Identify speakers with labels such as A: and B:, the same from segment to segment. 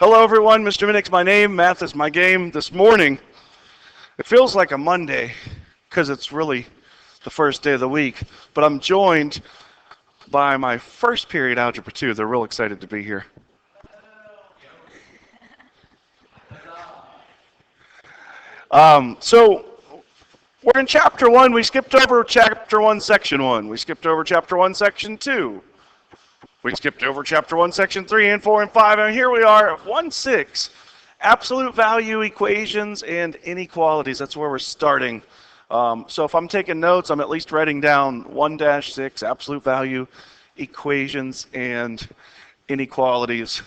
A: Hello everyone, Mr. Minnick's my name, math is my game. This morning, it feels like a Monday because it's really the first day of the week, but I'm joined by my first period Algebra II. They're real excited to be here. So we're in Chapter 1. We skipped over Chapter 1, Section 1. We skipped over Chapter 1, Section 2. We skipped over Chapter 1, Section 3 and 4 and 5, and here we are at 1-6, absolute value equations and inequalities. That's where we're starting. So if I'm taking notes, I'm at least writing down 1-6, absolute value equations and inequalities.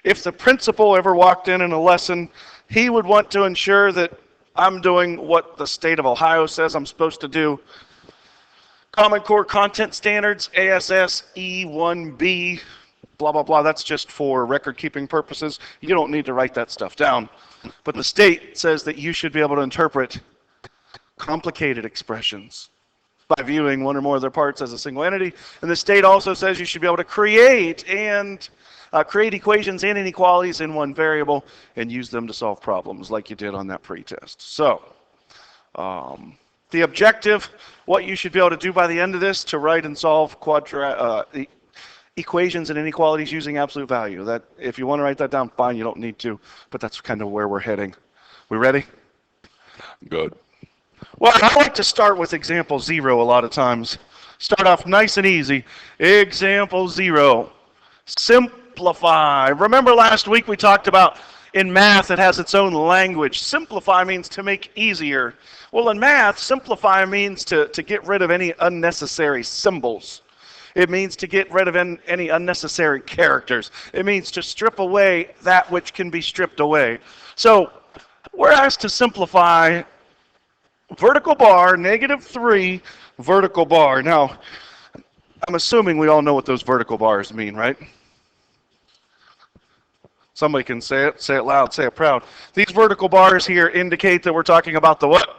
A: If the principal ever walked in a lesson, he would want to ensure that I'm doing what the state of Ohio says I'm supposed to do. Common Core Content Standards, ASS E1B, blah, blah, blah. That's just for record-keeping purposes. You don't need to write that stuff down. But the state says that you should be able to interpret complicated expressions by viewing one or more of their parts as a single entity. And the state also says you should be able to create equations and inequalities in one variable and use them to solve problems like you did on that pretest. So, the objective, what you should be able to do by the end of this, to write and solve equations and inequalities using absolute value. That, if you want to write that down, fine, you don't need to, but that's kind of where we're heading. We ready? Good. Well, I like to start with example 0 a lot of times. Start off nice and easy. Example 0. Simplify. Remember last week we talked about in math it has its own language. Simplify means to make easier. Well, in math, simplify means to get rid of any unnecessary symbols. It means to get rid of any unnecessary characters. It means to strip away that which can be stripped away. So we're asked to simplify vertical bar, -3, vertical bar. Now, I'm assuming we all know what those vertical bars mean, right? Somebody can say it loud, say it proud. These vertical bars here indicate that we're talking about the what?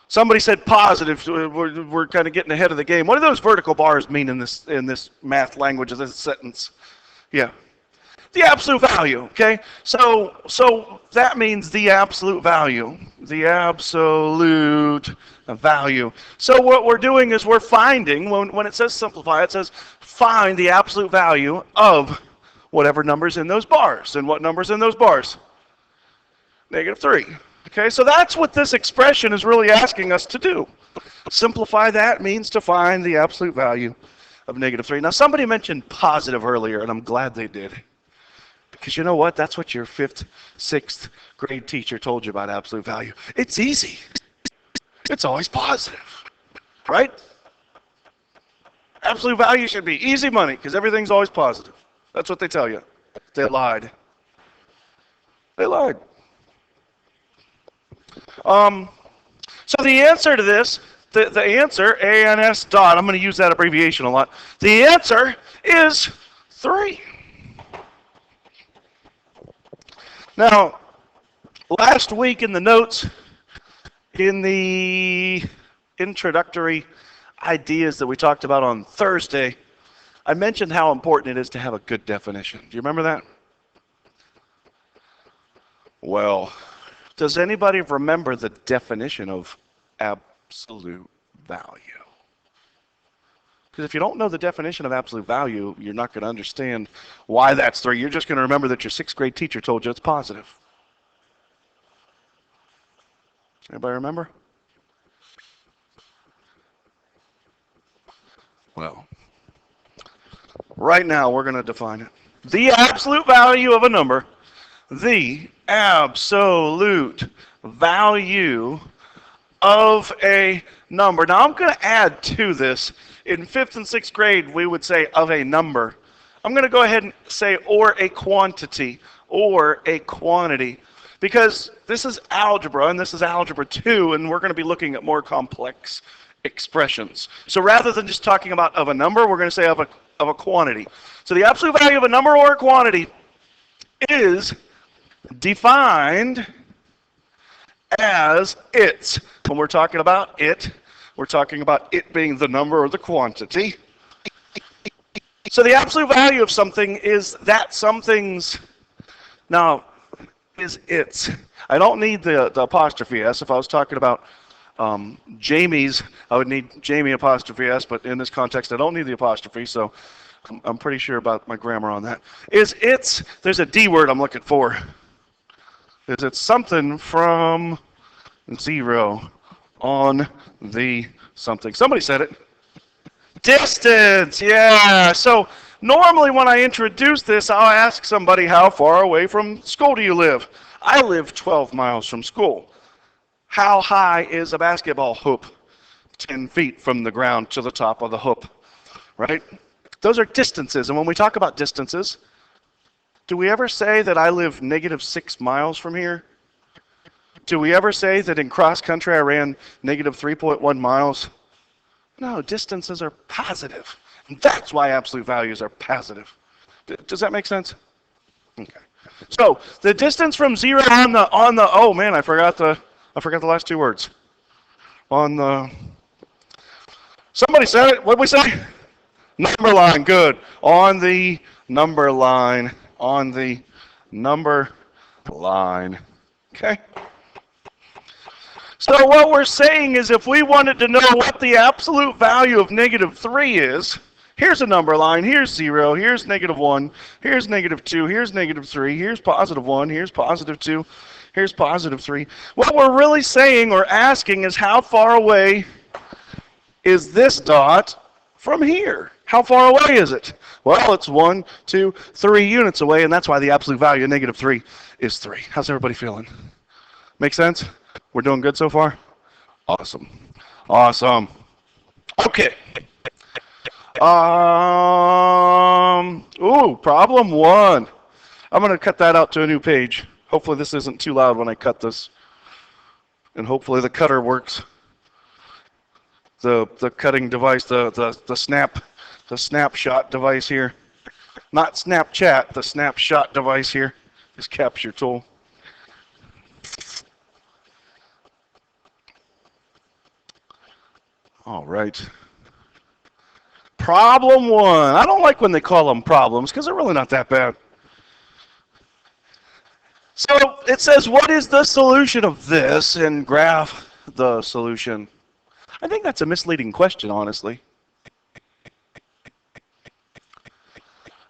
A: Somebody said positive. We're kind of getting ahead of the game. What do those vertical bars mean in this math language of this sentence? Yeah. The absolute value, okay? So that means the absolute value. The absolute value. So what we're doing is we're finding, when it says simplify, it says find the absolute value of whatever number's in those bars. And what number's in those bars? -3. Okay, so that's what this expression is really asking us to do. Simplify that means to find the absolute value of -3. Now, somebody mentioned positive earlier, and I'm glad they did. Because you know what? That's what your 5th, 6th grade teacher told you about absolute value. It's easy. It's always positive, right? Absolute value should be easy money because everything's always positive. That's what they tell you. They lied. They lied. So the answer to this, the answer, ANS dot, I'm going to use that abbreviation a lot. The answer is 3. Now, last week in the notes, in the introductory ideas that we talked about on Thursday, I mentioned how important it is to have a good definition. Do you remember that? Well, does anybody remember the definition of absolute value? Because if you don't know the definition of absolute value, you're not going to understand why that's 3. You're just going to remember that your 6th grade teacher told you it's positive. Anybody remember? Well, right now we're going to define it. The absolute value of a number, the absolute value of a number. Now I'm going to add to this. In 5th and 6th grade, we would say of a number. I'm going to go ahead and say or a quantity, or a quantity, because this is algebra and this is Algebra II, and we're going to be looking at more complex expressions. So rather than just talking about of a number, we're going to say of a quantity. So the absolute value of a number or a quantity is defined as its. When we're talking about it, we're talking about it being the number or the quantity. So the absolute value of something is that something's, now, is its. I don't need the apostrophe S. If I was talking about Jamie's, I would need Jamie apostrophe S, but in this context, I don't need the apostrophe, so I'm pretty sure about my grammar on that. Is its, there's a D word I'm looking for. Is it something from 0 on the something? Somebody said it. Distance, yeah. So normally when I introduce this, I'll ask somebody, how far away from school do you live? I live 12 miles from school. How high is a basketball hoop? 10 feet from the ground to the top of the hoop, right? Those are distances. And when we talk about distances, do we ever say that I live -6 miles from here? Do we ever say that in cross country I ran -3.1 miles? No, distances are positive. And that's why absolute values are positive. Does that make sense? Okay. So the distance from 0 on the oh man, I forgot the last two words. On the, somebody said it. What did we say? Number line. Good. On the number line. On the number line. Okay. So what we're saying is if we wanted to know what the absolute value of -3 is, here's a number line, here's 0, here's -1, here's -2, here's -3, here's +1, here's +2, here's +3. What we're really saying or asking is how far away is this dot from here? How far away is it? Well, it's 1, 2, 3 units away, and that's why the absolute value of -3 is 3. How's everybody feeling? Make sense? We're doing good so far? Awesome. Awesome. Okay. Problem 1. I'm going to cut that out to a new page. Hopefully this isn't too loud when I cut this. And hopefully the cutter works. The cutting device, the snapshot device here. Not Snapchat, the snapshot device here. This capture tool. All right. Problem 1. I don't like when they call them problems because they're really not that bad. So it says, what is the solution of this? And graph the solution. I think that's a misleading question, honestly.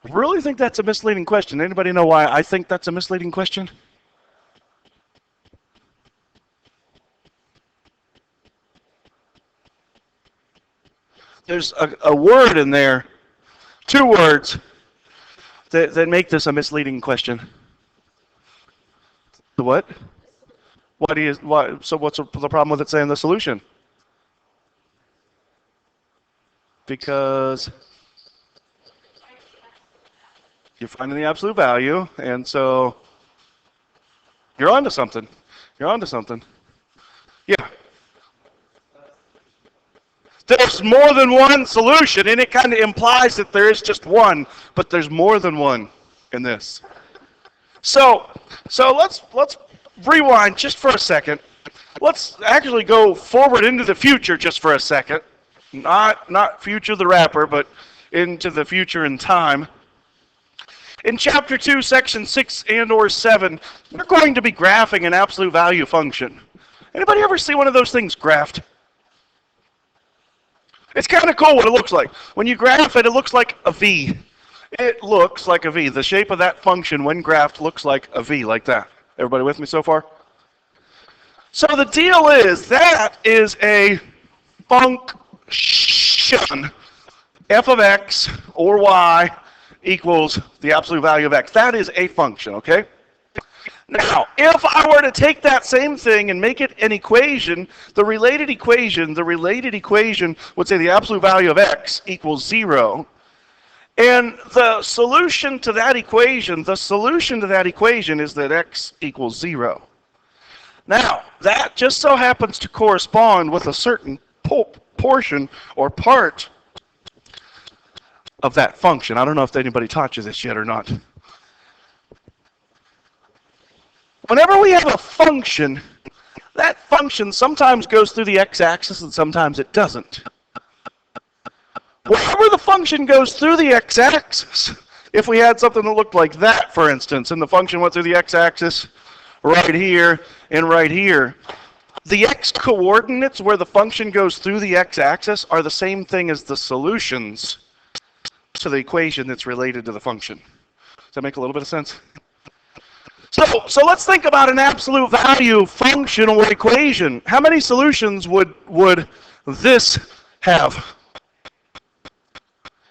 A: I really think that's a misleading question. Anybody know why I think that's a misleading question? There's a word in there, 2 words, that make this a misleading question. The what? So what's the problem with it saying the solution? Because you're finding the absolute value, and so you're onto something. You're onto something. Yeah. There's more than one solution, and it kind of implies that there is just one, but there's more than one in this. So let's rewind just for a second. Let's actually go forward into the future just for a second. Not future the rapper, but into the future in time. In chapter 2, section 6 and or 7, we're going to be graphing an absolute value function. Anybody ever see one of those things graphed? It's kind of cool what it looks like. When you graph it, it looks like a V. It looks like a V. The shape of that function when graphed looks like a V, like that. Everybody with me so far? So the deal is, that is a function. F of x or y equals the absolute value of x. That is a function, okay? Now, if I were to take that same thing and make it an equation, the related equation would say the absolute value of x equals 0. And the solution to that equation is that x equals 0. Now, that just so happens to correspond with a certain portion or part of that function. I don't know if anybody taught you this yet or not. Whenever we have a function, that function sometimes goes through the x-axis and sometimes it doesn't. Wherever the function goes through the x-axis, if we had something that looked like that, for instance, and the function went through the x-axis right here and right here, the x-coordinates where the function goes through the x-axis are the same thing as the solutions to the equation that's related to the function. Does that make a little bit of sense? So let's think about an absolute value functional equation. How many solutions would this have?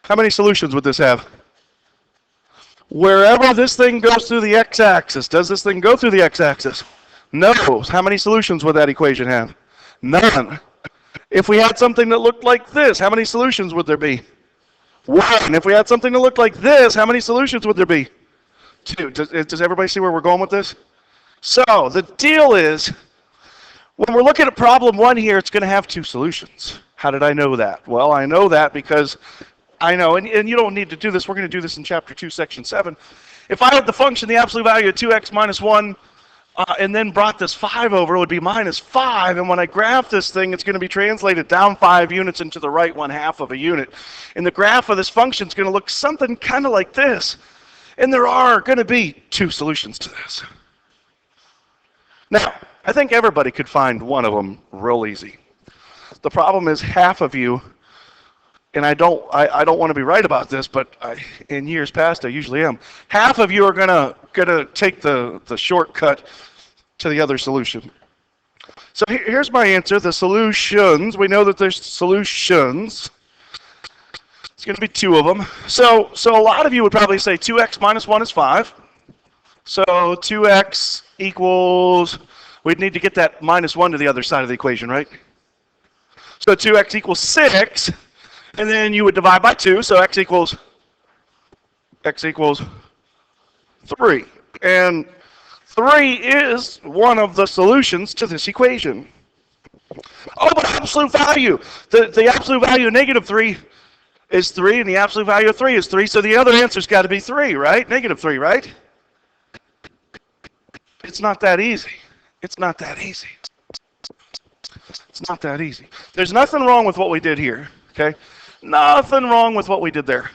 A: How many solutions would this have? Wherever this thing goes through the x-axis, does this thing go through the x-axis? No. How many solutions would that equation have? None. If we had something that looked like this, how many solutions would there be? One. If we had something that looked like this, how many solutions would there be? Two. Does everybody see where we're going with this? So the deal is, when we're looking at problem 1 here, it's going to have 2 solutions. How did I know that? Well, I know that because I know, and you don't need to do this. We're going to do this in chapter 2, section 7. If I had the function, the absolute value of 2x minus 1, and then brought this 5 over, it would be minus 5. And when I graph this thing, it's going to be translated down 5 units and to the right 1/2 of a unit. And the graph of this function is going to look something kind of like this. And there are going to be 2 solutions to this. Now, I think everybody could find one of them real easy. The problem is half of you, and I don't want to be right about this, but in years past I usually am. Half of you are gonna take the shortcut to the other solution. So here's my answer. The solutions. We know that there's solutions. It's going to be 2 of them. So a lot of you would probably say 2x minus 1 is 5. So 2x equals, we'd need to get that minus 1 to the other side of the equation, right? So 2x equals 6, and then you would divide by 2, so x equals 3. And 3 is one of the solutions to this equation. Oh, but absolute value. The absolute value of negative 3 is 3, and the absolute value of 3 is 3, so the other answer's got to be 3, right? Negative 3, right? It's not that easy. It's not that easy. It's not that easy. There's nothing wrong with what we did here, okay? Nothing wrong with what we did there.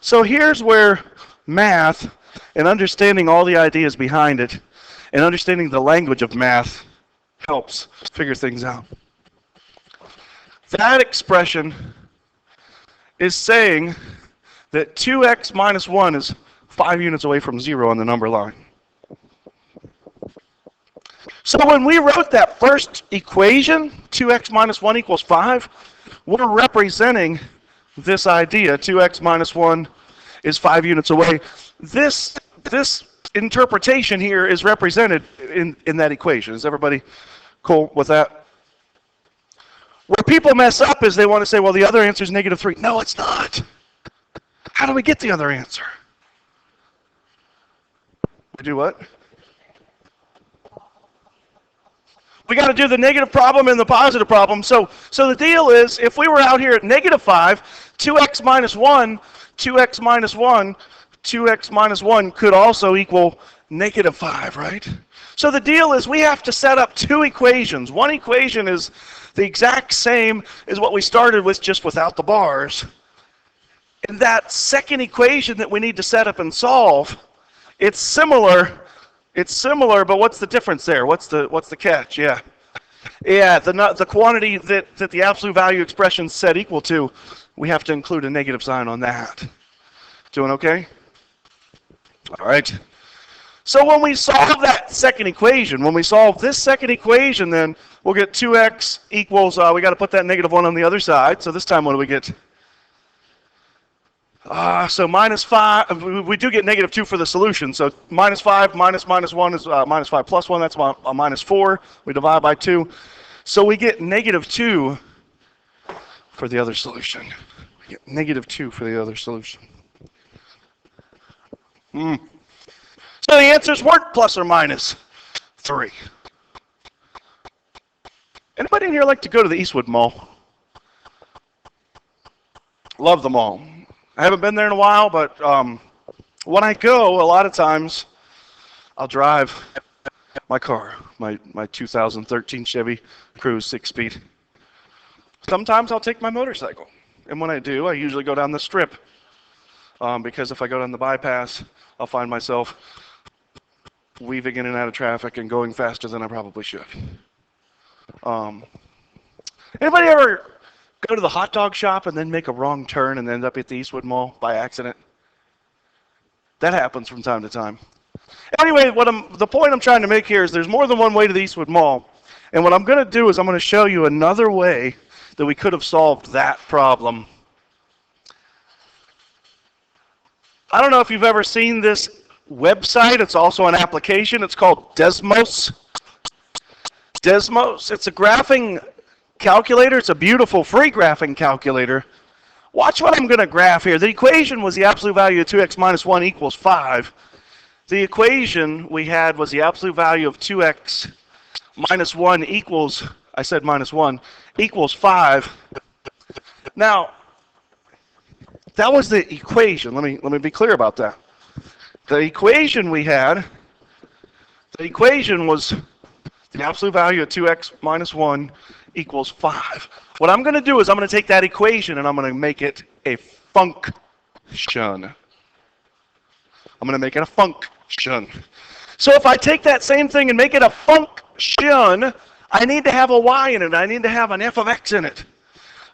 A: So here's where math and understanding all the ideas behind it and understanding the language of math helps figure things out. That expression is saying that 2x minus 1 is 5 units away from 0 on the number line. So when we wrote that first equation, 2x minus 1 equals 5, we're representing this idea, 2x minus 1 is 5 units away. This interpretation here is represented in that equation. Is everybody cool with that? Where people mess up is they want to say, well, the other answer is negative 3. No, it's not. How do we get the other answer? We do what? We got to do the negative problem and the positive problem. So the deal is, if we were out here at negative 5, 2x minus 1, 2x minus 1, 2x minus 1 could also equal negative 5, right? So the deal is we have to set up 2 equations. One equation is the exact same as what we started with, just without the bars. And that second equation that we need to set up and solve, it's similar, but what's the difference there? What's the catch? Yeah, the quantity that the absolute value expression is set equal to, we have to include a negative sign on that. Doing okay? All right. So when we solve that second equation, when we solve this second equation, then we'll get 2x equals, we got to put that negative 1 on the other side. So this time what do we get? So minus 5, we do get negative 2 for the solution. So minus 5 minus 1 is minus 5 plus 1, that's a minus 4. We divide by 2. So we get negative 2 for the other solution. We get negative 2 for the other solution. So the answers weren't plus or minus 3. Anybody in here like to go to the Eastwood Mall? Love the mall. I haven't been there in a while, but when I go, a lot of times I'll drive my car, my 2013 Chevy Cruze 6-speed. Sometimes I'll take my motorcycle. And when I do, I usually go down the strip. Because if I go down the bypass, I'll find myself weaving in and out of traffic and going faster than I probably should. Anybody ever go to the hot dog shop and then make a wrong turn and end up at the Eastwood Mall by accident? That happens from time to time. Anyway, the point I'm trying to make here is there's more than one way to the Eastwood Mall. And what I'm going to do is I'm going to show you another way that we could have solved that problem. I don't know if you've ever seen this website. It's also an application. It's called Desmos. Desmos. It's a graphing calculator. It's a beautiful free graphing calculator. Watch what I'm going to graph here. The equation was the absolute value of 2x minus 1 equals 5. The equation we had was the absolute value of 2x minus 1 equals, I said minus 1, equals 5. Now, that was the equation. Let me be clear about that. The equation we had, the equation was the absolute value of 2x minus 1 equals 5. What I'm going to do is I'm going to take that equation and I'm going to make it a function. I'm going to make it a function. So if I take that same thing and make it a function, I need to have a y in it. I need to have an f of x in it.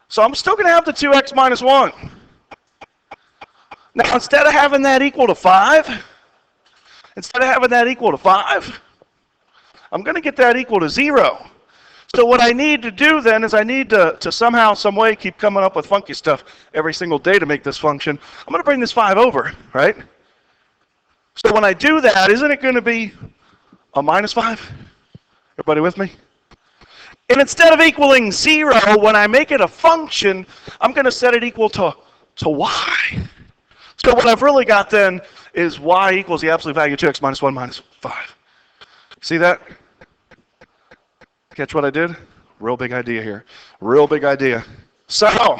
A: So I'm still going to have the 2x minus 1. Now, instead of having that equal to 5, I'm going to get that equal to 0. So what I need to do then is I need to somehow, some way keep coming up with funky stuff every single day to make this function. I'm going to bring this 5 over, right? So when I do that, isn't it going to be a minus 5? Everybody with me? And instead of equaling 0, when I make it a function, I'm going to set it equal to y. So what I've really got then is y equals the absolute value of 2x minus 1 minus 5. See that? Catch what I did? Real big idea here. Real big idea. So,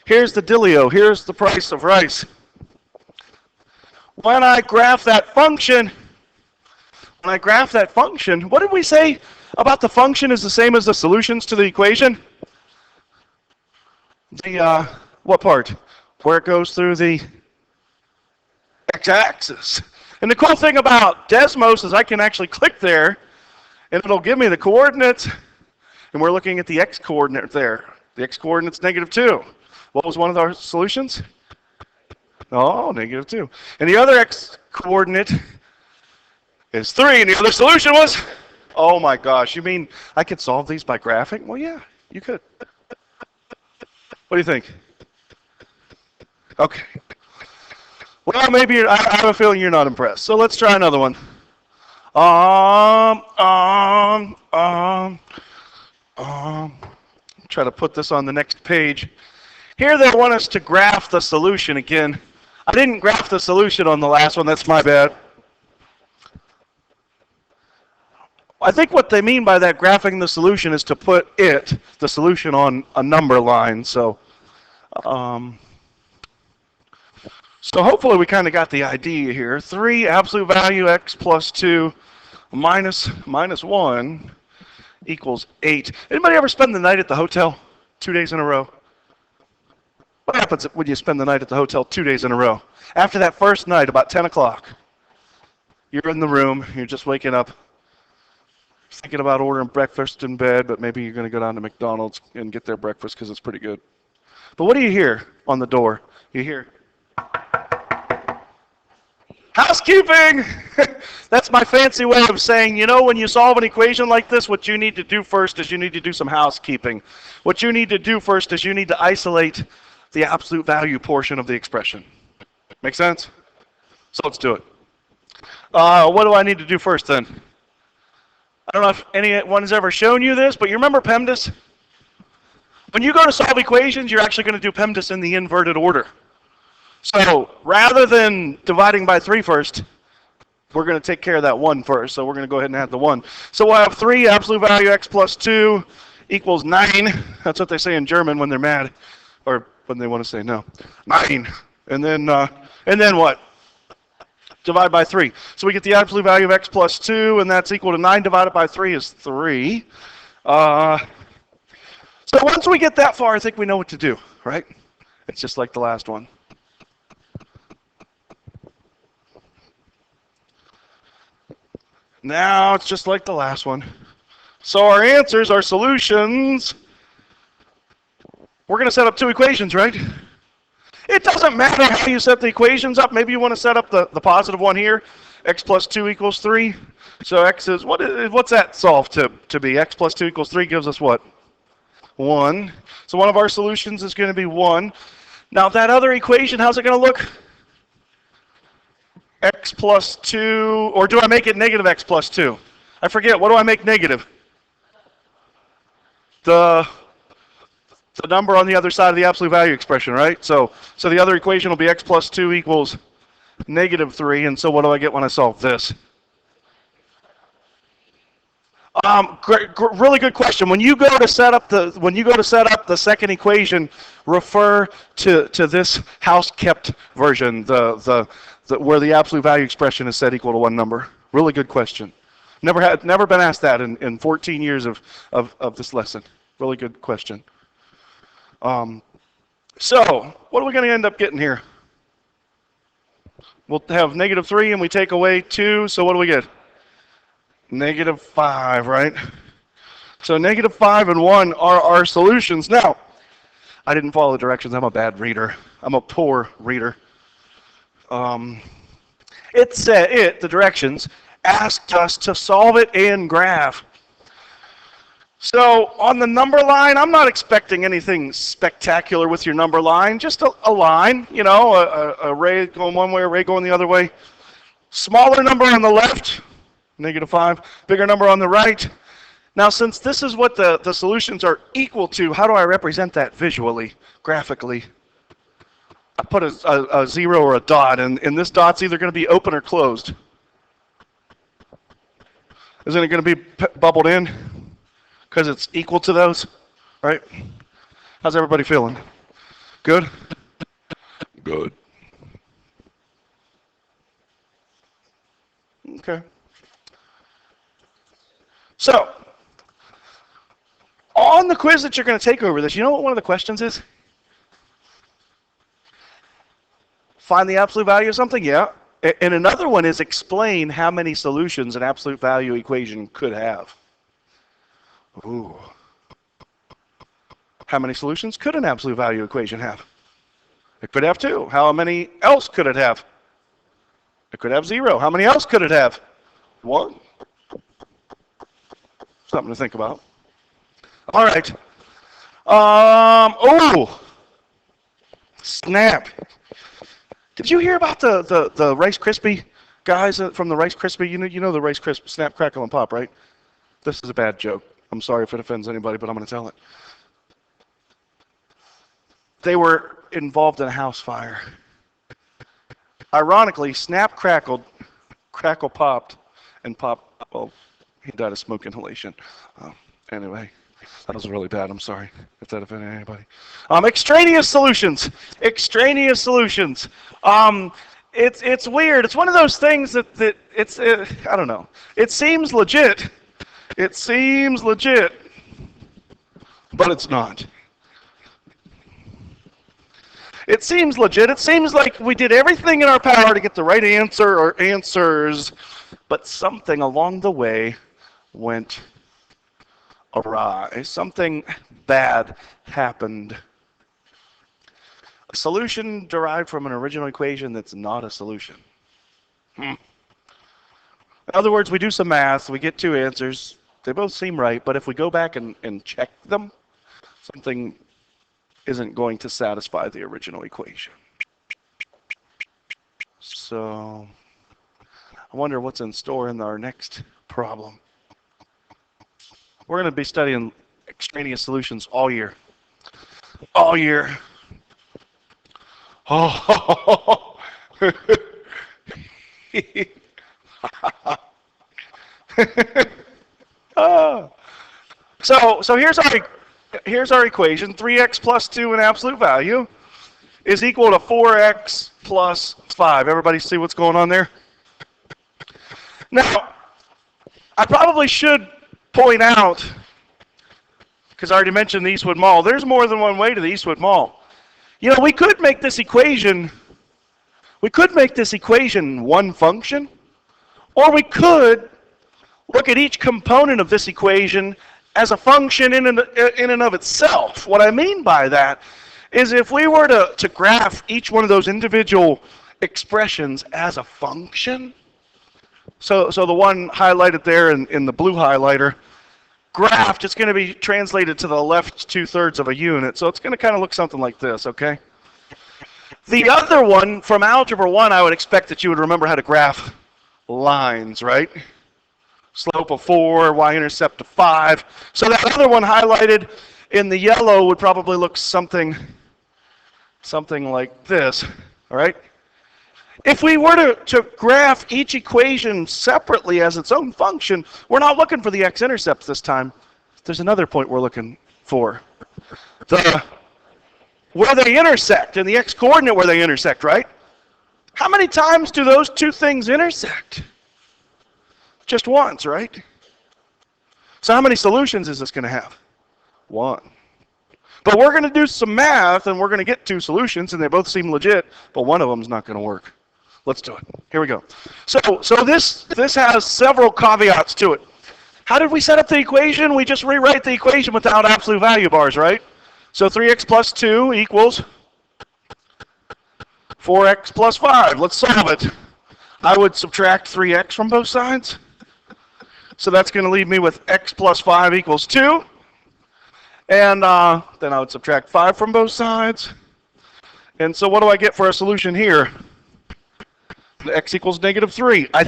A: here's the dealio. Here's the price of rice. When I graph that function, what did we say about the function is the same as the solutions to the equation? The, what part? Where it goes through the x-axis. And the cool thing about Desmos is I can actually click there, and it'll give me the coordinates, and we're looking at the x-coordinate there. The x-coordinate's -2. What was one of our solutions? Oh, -2. And the other x-coordinate is 3, and the other solution was, oh my gosh, you mean I could solve these by graphing? Well, yeah, you could. What do you think? Okay. Well, maybe I have a feeling you're not impressed. So let's try another one. Try to put this on the next page. Here they want us to graph the solution again. I didn't graph the solution on the last one. That's my bad. I think what they mean by that graphing the solution is to put the solution on a number line. So hopefully we kind of got the idea here. 3 absolute value x plus 2 minus 1 equals 8. Anybody ever spend the night at the hotel 2 days in a row? What happens when you spend the night at the hotel 2 days in a row? After that first night, about 10 o'clock, you're in the room, you're just waking up, thinking about ordering breakfast in bed, but maybe you're going to go down to McDonald's and get their breakfast because it's pretty good. But what do you hear on the door? You hear, housekeeping! That's my fancy way of saying, you know, when you solve an equation like this, what you need to do first is you need to do some housekeeping. What you need to do first is you need to isolate the absolute value portion of the expression. Make sense? So let's do it. What do I need to do first then? I don't know if anyone has ever shown you this, but you remember PEMDAS? When you go to solve equations, you're actually going to do PEMDAS in the inverted order. So rather than dividing by 3 first, we're going to take care of that 1 first. So we're going to go ahead and add the 1. So we'll have 3 absolute value x plus 2 equals 9. That's what they say in German when they're mad, or when they want to say no. 9. And then what? Divide by 3. So we get the absolute value of x plus 2, and that's equal to 9 divided by 3 is 3. So once we get that far, I think we know what to do, right? It's just like the last one. Now it's just like the last one. So our answers, our solutions, we're going to set up two equations, right? It doesn't matter how you set the equations up. Maybe you want to set up the positive one here, x plus 2 equals 3. So x is, what's that solved to be? X plus 2 equals 3 gives us what? 1. So one of our solutions is going to be 1. Now that other equation, how's it going to look? X plus 2, or do I make it negative x plus 2? I forget, what do I make negative? The number on the other side of the absolute value expression, right? So the other equation will be x plus 2 equals negative 3, and so what do I get when I solve this? Really good question. When you go to set up the second equation, refer to this house-kept version, where the absolute value expression is set equal to one number. Really good question. Never been asked that in 14 years of this lesson. Really good question. So what are we going to end up getting here? We'll have negative 3 and we take away 2, so what do we get? Negative 5, right? So negative 5 and 1 are our solutions. Now, I didn't follow the directions. I'm a bad reader. I'm a poor reader. The directions, asked us to solve it in graph. So on the number line, I'm not expecting anything spectacular with your number line. Just a line, you know, a ray going one way, a ray going the other way. Smaller number on the left, negative 5. Bigger number on the right. Now, since this is what the solutions are equal to, how do I represent that visually, graphically? I put a 0 or a dot, and this dot's either going to be open or closed. Isn't it going to be bubbled in? Because it's equal to those, right? How's everybody feeling? Good? Good. Okay. So, on the quiz that you're going to take over this, you know what one of the questions is? Find the absolute value of something? Yeah. And another one is explain how many solutions an absolute value equation could have. Ooh. How many solutions could an absolute value equation have? It could have 2. How many else could it have? It could have 0. How many else could it have? 1. Something to think about. All right. Oh, snap. Did you hear about the Rice Krispie guys from the Rice Krispie? You know the Rice Krispie, Snap, Crackle, and Pop, right? This is a bad joke. I'm sorry if it offends anybody, but I'm going to tell it. They were involved in a house fire. Ironically, Snap crackled, Crackle popped, and Pop, well, he died of smoke inhalation. Anyway, that was really bad. I'm sorry if that offended anybody. Extraneous solutions. Extraneous solutions. It's weird. It's one of those things that I don't know. It seems legit. It seems legit, but it's not. It seems legit. It seems like we did everything in our power to get the right answer or answers, but something along the way went awry. Something bad happened. A solution derived from an original equation that's not a solution. In other words, we do some math, we get 2 answers. They both seem right, but if we go back and check them, something isn't going to satisfy the original equation. So, I wonder what's in store in our next problem. We're going to be studying extraneous solutions all year. All year. Oh. So here's our equation. 3x plus 2 in absolute value is equal to 4x plus 5. Everybody see what's going on there? Now, I probably should point out because I already mentioned the Eastwood Mall. There's more than one way to the Eastwood Mall. You know, we could make this equation one function, or we could look at each component of this equation as a function in and of itself. What I mean by that is if we were to graph each one of those individual expressions as a function, so the one highlighted there in the blue highlighter, graphed, it's going to be translated to the left 2/3 of a unit. So it's going to kind of look something like this, okay? The other one, from Algebra 1, I would expect that you would remember how to graph lines, right? Slope of 4, y-intercept of 5. So that other one highlighted in the yellow would probably look something like this, all right? If we were to graph each equation separately as its own function, we're not looking for the x-intercepts this time. There's another point we're looking for. Where they intersect, and the x-coordinate where they intersect, right? How many times do those two things intersect? Just once, right? So how many solutions is this going to have? One. But we're going to do some math, and we're going to get two solutions, and they both seem legit, but one of them is not going to work. Let's do it. Here we go. So this has several caveats to it. How did we set up the equation? We just rewrite the equation without absolute value bars, right? So 3x plus 2 equals 4x plus 5. Let's solve it. I would subtract 3x from both sides. So that's going to leave me with x plus 5 equals 2. And then I would subtract 5 from both sides. And so what do I get for a solution here? The x equals -3. I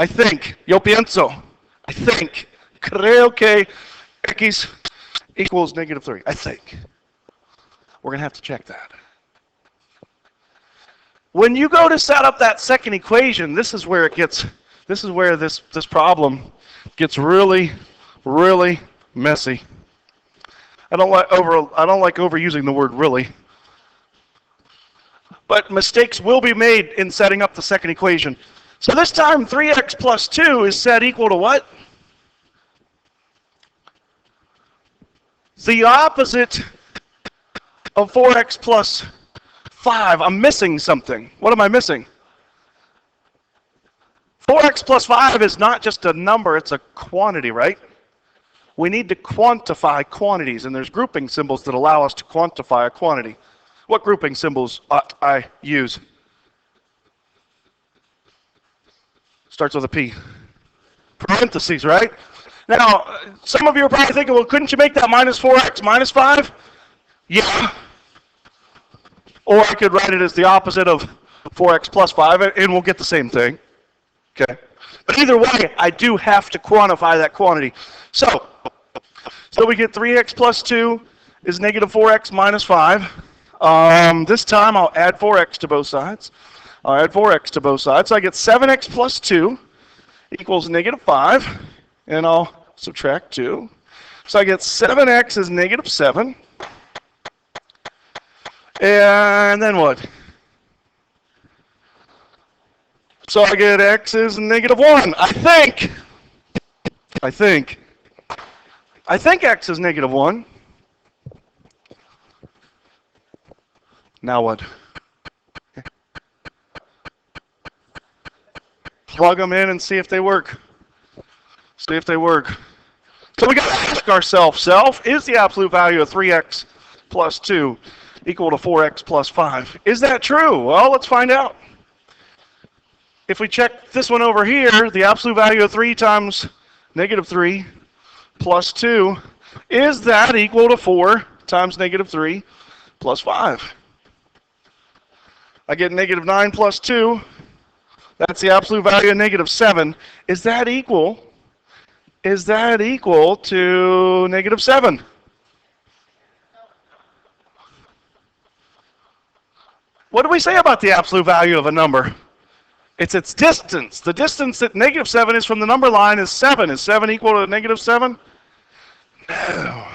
A: think, yo pienso, I think, creo que x equals -3. I think. We're going to have to check that. When you go to set up that second equation, this is where this problem gets really, really messy. I don't like overusing the word really. But mistakes will be made in setting up the second equation. So this time 3x plus 2 is set equal to what? The opposite of 4x plus 5. I'm missing something. What am I missing? 4x plus 5 is not just a number, it's a quantity, right? We need to quantify quantities, and there's grouping symbols that allow us to quantify a quantity. What grouping symbols ought I use? Starts with a P. Parentheses, right? Now, some of you are probably thinking, well, couldn't you make that minus 4x minus 5? Yeah. Or I could write it as the opposite of 4x plus 5, and we'll get the same thing. Okay. But either way, I do have to quantify that quantity. So we get 3x plus 2 is -4x minus 5. This time I'll add 4x to both sides. So I get 7x plus 2 equals -5. And I'll subtract 2. So I get 7x is -7. And then what? So I get x is -1. I think x is -1. Now what? Plug them in and see if they work. So we got to ask ourselves, is the absolute value of 3x plus 2 equal to 4x plus 5? Is that true? Well, let's find out. If we check this one over here, the absolute value of 3 times -3 plus 2, is that equal to 4 times -3 plus 5? I get -9 plus 2. That's the absolute value of -7. Is that equal to -7? What do we say about the absolute value of a number? It's its distance. The distance that -7 is from the number line is 7. Is 7 equal to -7? No.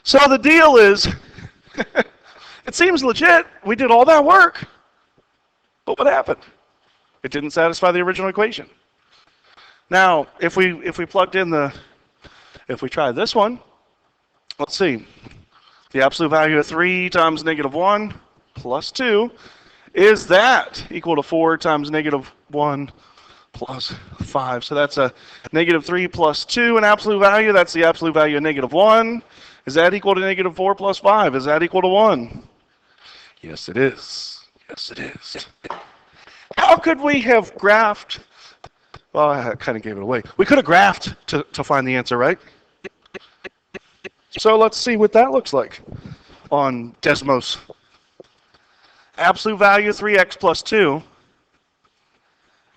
A: So the deal is, it seems legit. We did all that work. But what happened? It didn't satisfy the original equation. Now, if we plugged in the If we try this one, let's see. The absolute value of 3 times negative 1 plus 2, is that equal to 4 times negative 1 plus 5? So that's a negative 3 plus 2 in absolute value. That's the absolute value of negative 1. Is that equal to negative 4 plus 5? Is that equal to 1? Yes, it is. Yes, it is. How could we have graphed? Well, I kind of gave it away. We could have graphed to find the answer, right? So let's see what that looks like on Desmos. Absolute value of 3x plus 2.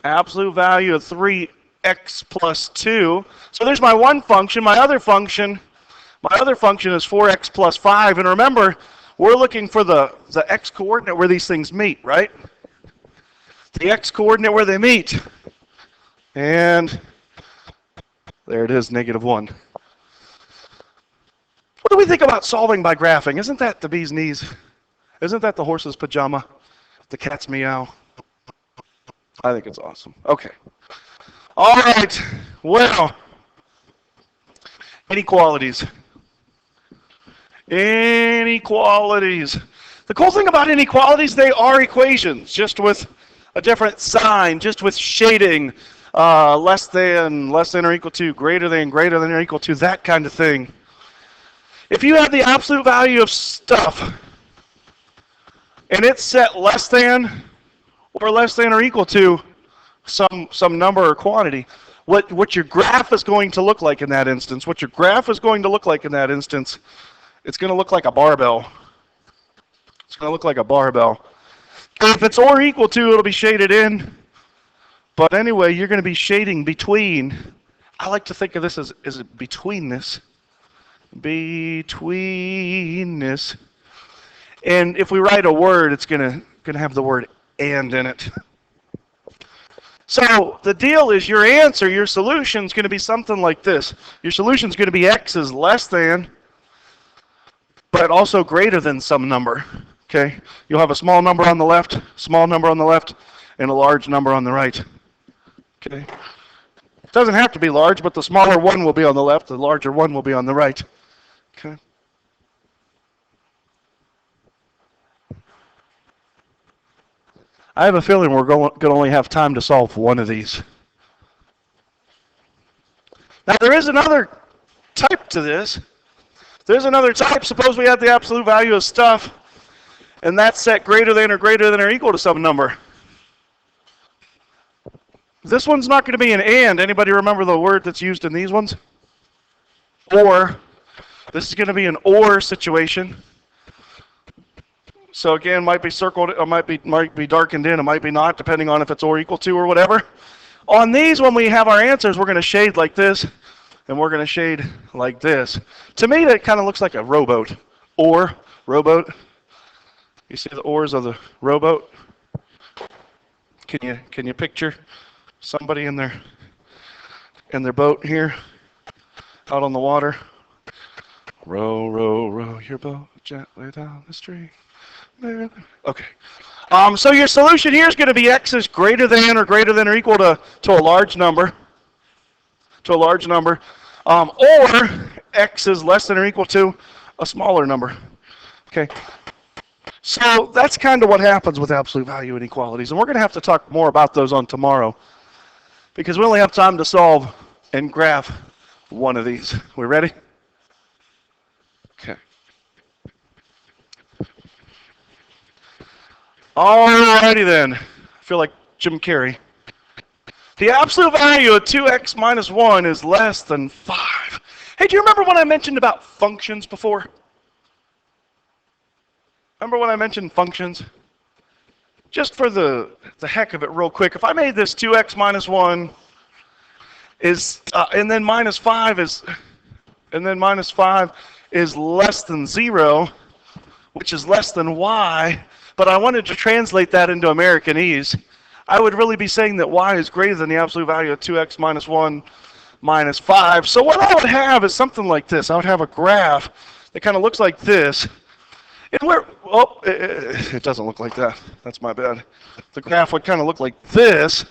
A: Absolute value of 3x plus 2. So there's my one function. My other function is 4x plus 5. And remember, we're looking for the x coordinate where these things meet, right? The x coordinate where they meet. And there it is, negative 1. What do we think about solving by graphing? Isn't that the bee's knees? Isn't that the horse's pajama? The cat's meow? I think it's awesome. Okay. All right. Well, inequalities. Inequalities. The cool thing about inequalities, they are equations, just with a different sign, just with shading, less than or equal to, greater than or equal to, that kind of thing. If you have the absolute value of stuff, and it's set less than or equal to some number or quantity, what your graph is going to look like in that instance, it's going to look like a barbell. It's going to look like a barbell. If it's or equal to, it'll be shaded in. But anyway, you're going to be shading between. I like to think of this as betweenness. Betweenness. And if we write a word, it's going to have the word and in it. So the deal is your answer, your solution is going to be something like this. Your solution is going to be x is less than, but also greater than some number. Okay? You'll have a small number on the left, and a large number on the right. Okay? It doesn't have to be large, but the smaller one will be on the left, the larger one will be on the right. Okay? I have a feeling we're going to only have time to solve one of these. Now there is another type to this. There's another type. Suppose we have the absolute value of stuff, and that's set greater than or equal to some number. This one's not going to be an and. Anybody remember the word that's used in these ones? Or. This is going to be an or situation. So again, might be circled, it might be darkened in, it might be not, depending on if it's or equal to or whatever. On these, when we have our answers, we're going to shade like this, and we're going to shade like this. To me, that kind of looks like a rowboat. Or, rowboat. You see the oars of the rowboat? Can you picture somebody in their boat here, out on the water? Row, row, row your boat gently down the stream. Okay. So your solution here is going to be x is greater than or equal to a large number. Or x is less than or equal to a smaller number. Okay. So that's kind of what happens with absolute value inequalities. And we're going to have to talk more about those on tomorrow, because we only have time to solve and graph one of these. We ready? Okay. Alrighty then. I feel like Jim Carrey. The absolute value of 2x minus 1 is less than 5. Hey, do you remember when I mentioned about functions before? Remember when I mentioned functions? Just for the heck of it real quick, if I made this 2x minus 1 is, and then minus 5 is less than 0, which is less than y, but I wanted to translate that into Americanese, I would really be saying that y is greater than the absolute value of 2x minus 1 minus 5. So what I would have is something like this. I would have a graph that kind of looks like this. And it doesn't look like that. That's my bad. The graph would kind of look like this.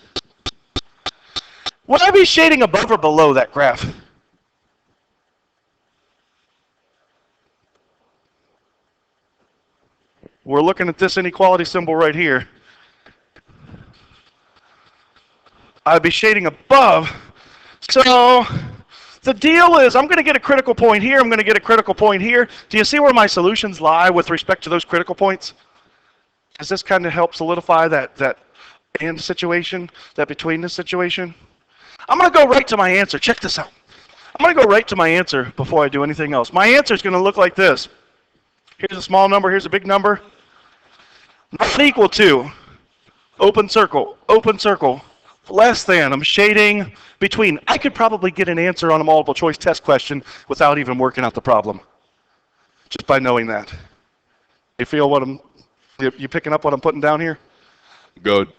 A: Would I be shading above or below that graph? we're looking at this inequality symbol right here. I'd be shading above. So the deal is I'm going to get a critical point here. I'm going to get a critical point here. Do you see where my solutions lie with respect to those critical points? Does this kind of help solidify that and situation, that betweenness situation? I'm going to go right to my answer. Check this out. I'm going to go right to my answer before I do anything else. My answer is going to look like this. Here's a small number. Here's a big number. Not equal to, open circle, less than. I'm shading between. I could probably get an answer on a multiple choice test question without even working out the problem, just by knowing that. You feel what you picking up what I'm putting down here? Good.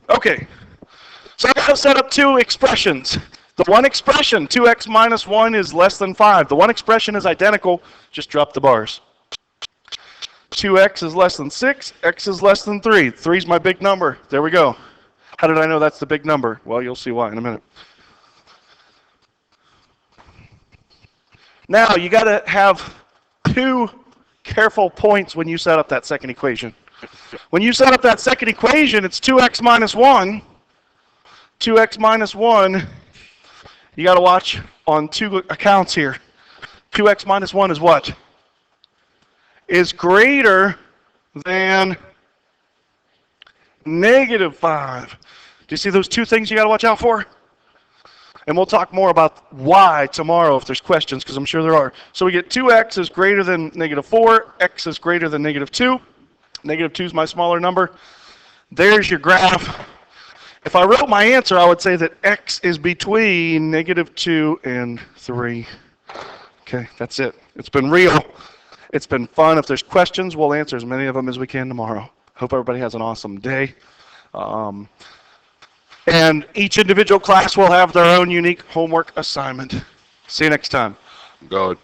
A: Okay. So I've got to set up two expressions. The one expression, 2x minus 1, is less than 5. The one expression is identical. Just drop the bars. 2x is less than 6. X is less than 3. 3 is my big number. There we go. How did I know that's the big number? Well, you'll see why in a minute. Now, you got to have two careful points when you set up that second equation. When you set up that second equation, it's 2x minus 1. 2x minus 1, you got to watch on two accounts here. 2x minus 1 is what? Is greater than negative 5. Do you see those two things you got to watch out for? And we'll talk more about why tomorrow if there's questions, because I'm sure there are. So we get 2x is greater than negative 4. X is greater than negative 2. Negative 2 is my smaller number. There's your graph. If I wrote my answer, I would say that x is between negative 2 and 3. Okay, that's it. It's been real. It's been fun. If there's questions, we'll answer as many of them as we can tomorrow. Hope everybody has an awesome day. And each individual class will have their own unique homework assignment. See you next time. Good.